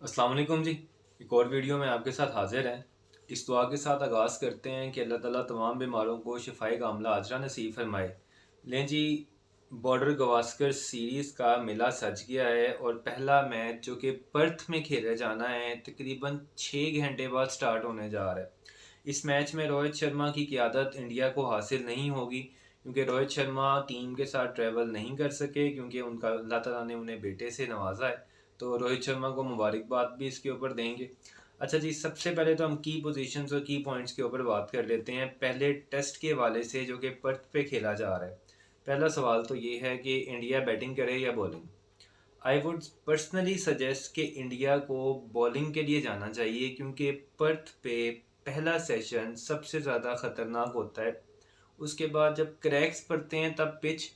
अस्सलाम वालेकुम जी। एक और वीडियो में आपके साथ हाजिर हैं। इस दुआ के साथ आगाज़ करते हैं कि अल्लाह ताला तमाम बीमारों को शिफाई कामला आजरा नसीब फरमाए। लें जी, बॉर्डर गवास्कर सीरीज़ का मिला सज गया है और पहला मैच जो कि पर्थ में खेला जाना है तकरीबन 6 घंटे बाद स्टार्ट होने जा रहा है। इस मैच में रोहित शर्मा की क़ियादत इंडिया को हासिल नहीं होगी क्योंकि रोहित शर्मा टीम के साथ ट्रैवल नहीं कर सके क्योंकि उनका अल्लाह ताला ने उन्हें बेटे से नवाजा है। तो रोहित शर्मा को मुबारकबाद भी इसके ऊपर देंगे। अच्छा जी, सबसे पहले तो हम की पोजीशंस और की पॉइंट्स के ऊपर बात कर लेते हैं पहले टेस्ट के हवाले से जो कि पर्थ पे खेला जा रहा है। पहला सवाल तो ये है कि इंडिया बैटिंग करे या bowling. I would personally suggest कि इंडिया को बॉलिंग के लिए जाना चाहिए क्योंकि पर्थ पे पहला सेशन सबसे ज़्यादा ख़तरनाक होता है। उसके बाद जब क्रैक्स पड़ते हैं तब पिच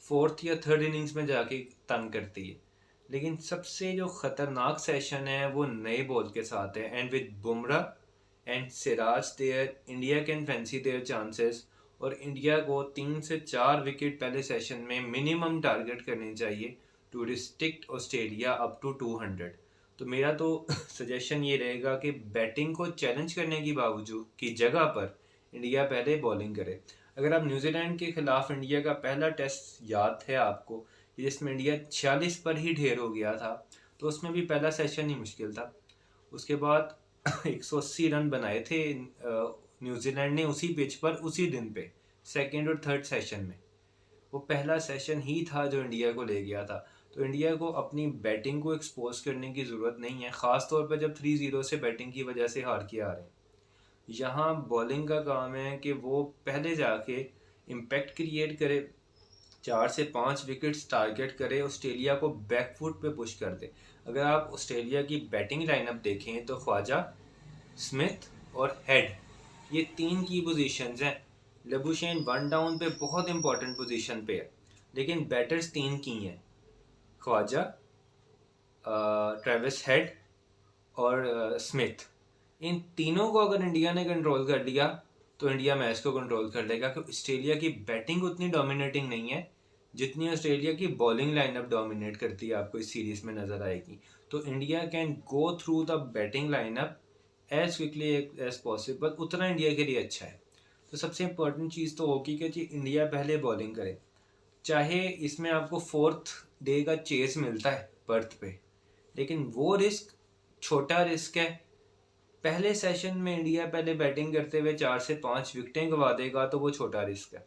फोर्थ या थर्ड इनिंग्स में जाके तंग करती है। लेकिन सबसे जो ख़तरनाक सेशन है वो नए बॉल के साथ है and with Bumrah and Siraj there India can fancy their chances. और इंडिया को 3 से 4 विकेट पहले सेशन में मिनिमम टारगेट करनी चाहिए to restrict Australia up to 200। तो मेरा तो सजेशन ये रहेगा कि बैटिंग को चैलेंज करने की बावजूद की जगह पर इंडिया पहले बॉलिंग करे। अगर आप न्यूजीलैंड के खिलाफ इंडिया का पहला टेस्ट याद है आपको, जिसमें इंडिया 46 पर ही ढेर हो गया था, तो उसमें भी पहला सेशन ही मुश्किल था। उसके बाद 180 रन बनाए थे न्यूजीलैंड ने उसी पिच पर उसी दिन पे सेकेंड और थर्ड सेशन में। वो पहला सेशन ही था जो इंडिया को ले गया था। तो इंडिया को अपनी बैटिंग को एक्सपोज करने की ज़रूरत नहीं है, ख़ास तौर पर जब 3-0 से बैटिंग की वजह से हार के आ रहे हैं। यहाँ बॉलिंग का काम है कि वो पहले जाके इम्पैक्ट क्रिएट करे, 4 से 5 विकेट्स टारगेट करे, ऑस्ट्रेलिया को बैकफुट पे पुश कर दे। अगर आप ऑस्ट्रेलिया की बैटिंग लाइनअप देखें तो ख्वाजा, स्मिथ और हेड, ये 3 की पोजीशंस हैं। लबुशेन वन डाउन पे बहुत इंपॉर्टेंट पोजीशन पे है, लेकिन बैटर्स 3 की हैं, ख्वाजा, ट्रेविस हेड और स्मिथ। इन तीनों को अगर इंडिया ने कंट्रोल कर लिया तो इंडिया मैच को कंट्रोल कर लेगा क्योंकि ऑस्ट्रेलिया की बैटिंग उतनी डोमिनेटिंग नहीं है जितनी ऑस्ट्रेलिया की बॉलिंग लाइनअप डोमिनेट करती है, आपको इस सीरीज में नजर आएगी। तो India can go through the batting lineup as quickly as possible, उतना इंडिया के लिए अच्छा है। तो सबसे इम्पोर्टेंट चीज़ तो होगी कि जी इंडिया पहले बॉलिंग करे, चाहे इसमें आपको फोर्थ डे का चेस मिलता है पर्थ पे, लेकिन वो रिस्क छोटा रिस्क है। पहले सेशन में इंडिया पहले बैटिंग करते हुए 4 से 5 विकेटें गंवा देगा तो वो छोटा रिस्क है।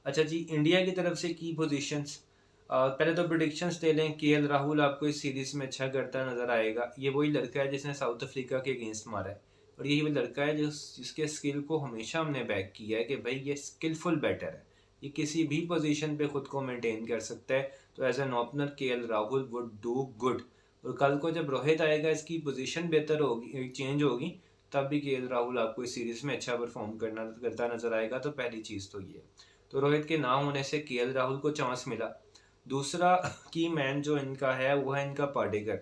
अच्छा जी, इंडिया की तरफ से की पोजीशंस, पहले तो प्रिडिक्शंस दे लें। केएल राहुल आपको इस सीरीज में अच्छा करता नजर आएगा। ये वही लड़का है जिसने साउथ अफ्रीका के अगेंस्ट मारा है और यही वही लड़का है जिसके स्किल को हमेशा हमने बैक किया है कि भाई ये स्किलफुल बैटर है, ये किसी भी पोजीशन पे खुद को मेंटेन कर सकता है। तो as an opener KL Rahul would do good. और कल को जब रोहित आएगा इसकी पोजीशन बेहतर होगी, चेंज होगी, तब भी केएल राहुल आपको इस सीरीज में अच्छा परफॉर्म करता नजर आएगा। तो पहली चीज़ तो ये, तो रोहित के ना होने से केएल राहुल को चांस मिला। दूसरा की मैन जो इनका है वो है इनका पाटेकर।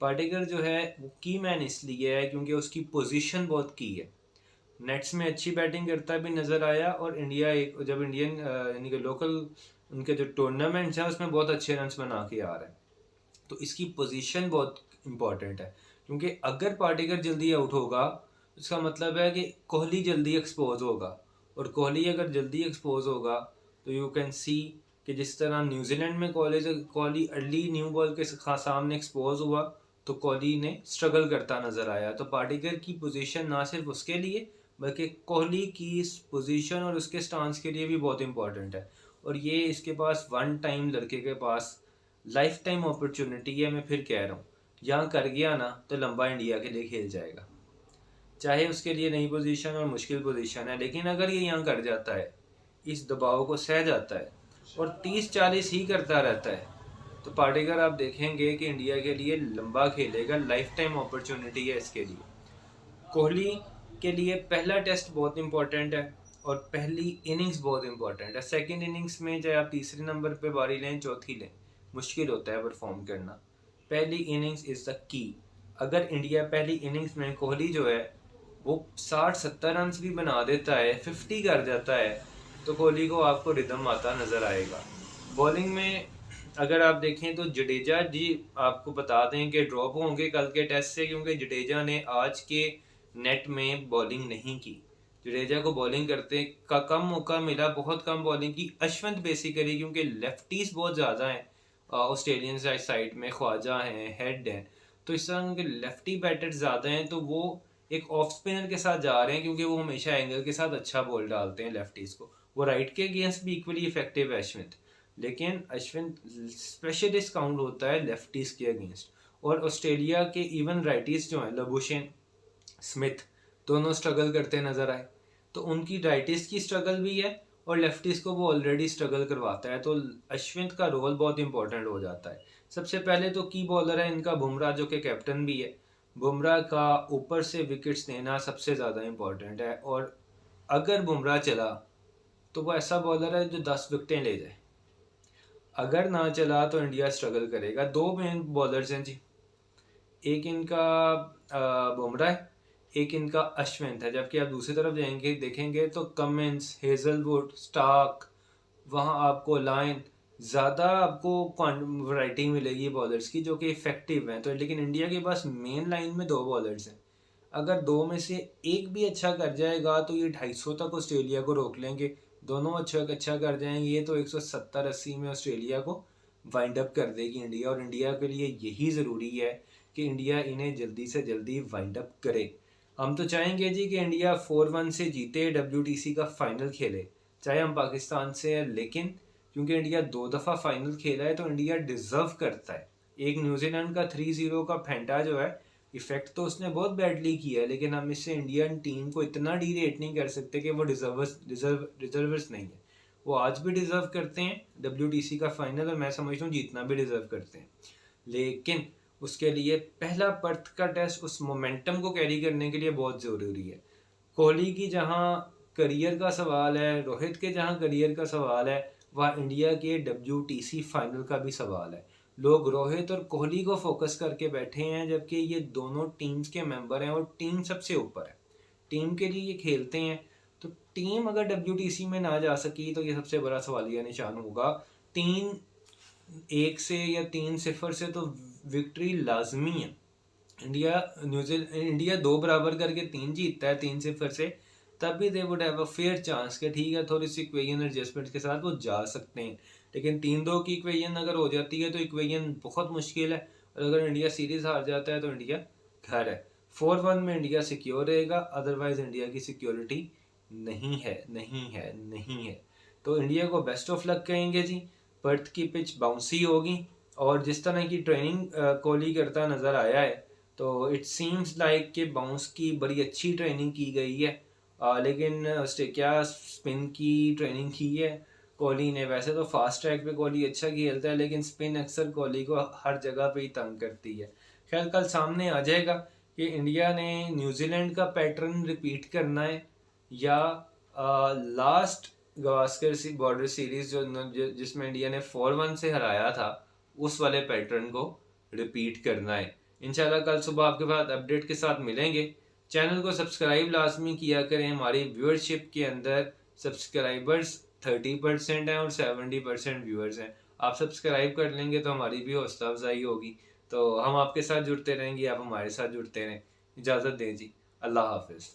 पाटेकर जो है वो की मैन इसलिए है क्योंकि उसकी पोजीशन बहुत की है, नेट्स में अच्छी बैटिंग करता भी नज़र आया और इंडिया एक जब इंडियन यानी कि लोकल उनके जो टूर्नामेंट्स हैं उसमें बहुत अच्छे रन बना के आ रहा है। तो इसकी पोजीशन बहुत इंपॉर्टेंट है क्योंकि अगर पाटेकर जल्दी आउट होगा इसका मतलब है कि कोहली जल्दी एक्सपोज होगा, और कोहली अगर जल्दी एक्सपोज होगा तो यू कैन सी कि जिस तरह न्यूजीलैंड में कोहली अर्ली न्यू बॉल के सामने एक्सपोज हुआ तो कोहली ने स्ट्रगल करता नजर आया। तो पाटेकर की पोजीशन ना सिर्फ उसके लिए बल्कि कोहली की पोजीशन और उसके स्टांस के लिए भी बहुत इंपॉर्टेंट है। और ये इसके पास वन टाइम लड़के के पास लाइफ टाइम अपॉर्चुनिटी है। मैं फिर कह रहा हूँ, यहाँ कर गया ना तो लंबा इंडिया के लिए खेल जाएगा, चाहे उसके लिए नई पोजीशन और मुश्किल पोजीशन है, लेकिन अगर ये यहाँ कर जाता है, इस दबाव को सह जाता है और 30-40 ही करता रहता है, तो पाटेकर आप देखेंगे कि इंडिया के लिए लंबा खेलेगा, लाइफ टाइम अपॉर्चुनिटी है इसके लिए। कोहली के लिए पहला टेस्ट बहुत इंपॉर्टेंट है और पहली इनिंग्स बहुत इंपॉर्टेंट है। सेकंड इनिंग्स में चाहे आप तीसरे नंबर पे बारी लें चौथी लें, मुश्किल होता है परफॉर्म करना। पहली इनिंग्स इज़ द की। अगर इंडिया पहली इनिंग्स में कोहली जो है वो 60-70 रन भी बना देता है, 50 कर जाता है, तो कोहली को आपको रिदम आता नज़र आएगा। बॉलिंग में अगर आप देखें तो जडेजा जी आपको बता दें कि ड्रॉप होंगे कल के टेस्ट से, क्योंकि जडेजा ने आज के नेट में बॉलिंग नहीं की। जडेजा को बॉलिंग करते का कम मौका मिला, बहुत कम बॉलिंग की। अश्विन बेसिकली क्योंकि लेफ्टीज बहुत ज़्यादा हैं ऑस्ट्रेलियन साइड में, ख्वाजा हैं, हेड हैं, तो इस तरह उनके लेफ्टी बैटर ज़्यादा हैं, तो वो एक ऑफ स्पिनर के साथ जा रहे हैं क्योंकि वो हमेशा एंगल के साथ अच्छा बॉल डालते हैं लेफ्टीज को। वो राइट के अगेंस्ट भी इक्वली इफेक्टिव है अश्विन, लेकिन अश्विन स्पेशलिस्ट काउंट होता है लेफ्टीज के अगेंस्ट। और ऑस्ट्रेलिया के इवन राइटीज जो हैं, लबुशेन, स्मिथ, दोनों स्ट्रगल करते नजर आए। तो उनकी राइटिस की स्ट्रगल भी है और लेफ्टिस को वो ऑलरेडी स्ट्रगल करवाता है, तो अश्विन का रोल बहुत इंपॉर्टेंट हो जाता है। सबसे पहले तो की बॉलर है इनका बुमराह, जो कि कैप्टन भी है। बुमराह का ऊपर से विकेट्स देना सबसे ज़्यादा इंपॉर्टेंट है, और अगर बुमराह चला तो वो ऐसा बॉलर है जो 10 विकेटें ले जाए। अगर ना चला तो इंडिया स्ट्रगल करेगा। दो मेन बॉलर्स हैं जी, एक इनका बुमराह है, एक इनका अश्विन है। जबकि आप दूसरी तरफ जाएंगे देखेंगे तो कमिंस, हेजलवुड, स्टार्क, वहाँ आपको लाइन ज़्यादा आपको वैरायटी मिलेगी बॉलर्स की जो कि इफेक्टिव हैं। तो लेकिन इंडिया के पास मेन लाइन में दो बॉलर्स हैं, अगर दो में से एक भी अच्छा कर जाएगा तो ये 250 तक ऑस्ट्रेलिया को रोक लेंगे। दोनों अच्छा कर जाएंगे तो 170-80 में ऑस्ट्रेलिया को वाइंड अप कर देगी इंडिया। और इंडिया के लिए यही ज़रूरी है कि इंडिया इन्हें जल्दी से जल्दी वाइंड अप करे। हम तो चाहेंगे जी कि इंडिया 4-1 से जीते, WTC का फाइनल खेले, चाहे हम पाकिस्तान से हैं, लेकिन क्योंकि इंडिया 2 दफ़ा फाइनल खेला है तो इंडिया डिजर्व करता है। एक न्यूजीलैंड का 3-0 का फेंटा जो है, इफेक्ट तो उसने बहुत बैडली किया है, लेकिन हम इससे इंडियन टीम को इतना डीरेट नहीं कर सकते कि वो डिजर्वर्स नहीं है। वो आज भी डिजर्व करते हैं WTC का फाइनल, और मैं समझता हूँ जीतना भी डिजर्व करते हैं। लेकिन उसके लिए पहला पर्थ का टेस्ट उस मोमेंटम को कैरी करने के लिए बहुत ज़रूरी है। कोहली की जहाँ करियर का सवाल है, रोहित के जहाँ करियर का सवाल है, वहाँ इंडिया के WTC फाइनल का भी सवाल है। लोग रोहित और कोहली को फोकस करके बैठे हैं, जबकि ये दोनों टीम्स के मेंबर हैं और टीम सबसे ऊपर है। टीम के लिए ये खेलते हैं, तो टीम अगर WTC में ना जा सकी तो ये सबसे बड़ा सवालिया निशान होगा। 3-1 से या 3-0 से तो विक्ट्री लाजमी है। इंडिया 2 बराबर करके 3 जीतता है 3-0 से, तब भी they would have a fair chance कि ठीक है थोड़ी सी इक्वेशन एडजस्टमेंट के साथ वो जा सकते हैं। लेकिन 3-2 की इक्वेशन अगर हो जाती है तो इक्वेशन बहुत मुश्किल है, और अगर इंडिया सीरीज हार जाता है तो इंडिया घर है। 4-1 में इंडिया सिक्योर रहेगा, अदरवाइज इंडिया की सिक्योरिटी नहीं है, नहीं है, नहीं है। तो इंडिया को बेस्ट ऑफ लक कहेंगे जी। पर्थ की पिच बाउंसी होगी, और जिस तरह की ट्रेनिंग कोहली करता नज़र आया है तो इट सीम्स लाइक कि बाउंस की बड़ी अच्छी ट्रेनिंग की गई है। लेकिन क्या स्पिन की ट्रेनिंग की है कोहली ने? वैसे तो फास्ट ट्रैक पे कोहली अच्छा खेलता है, लेकिन स्पिन अक्सर कोहली को हर जगह पे ही तंग करती है। खैर कल सामने आ जाएगा कि इंडिया ने न्यूजीलैंड का पैटर्न रिपीट करना है या लास्ट गावस्कर बॉर्डर सीरीज जिसमें इंडिया ने 4-1 से हराया था, उस वाले पैटर्न को रिपीट करना है। इंशाल्लाह कल सुबह आपके पास अपडेट के साथ मिलेंगे। चैनल को सब्सक्राइब लाजमी किया करें। हमारी व्यूअरशिप के अंदर सब्सक्राइबर्स 30% हैं और 70% व्यूअर्स हैं। आप सब्सक्राइब कर लेंगे तो हमारी भी हौसला अफजाई होगी, तो हम आपके साथ जुड़ते रहेंगे, आप हमारे साथ जुड़ते रहें। इजाज़त दें जी, अल्लाह हाफिज़।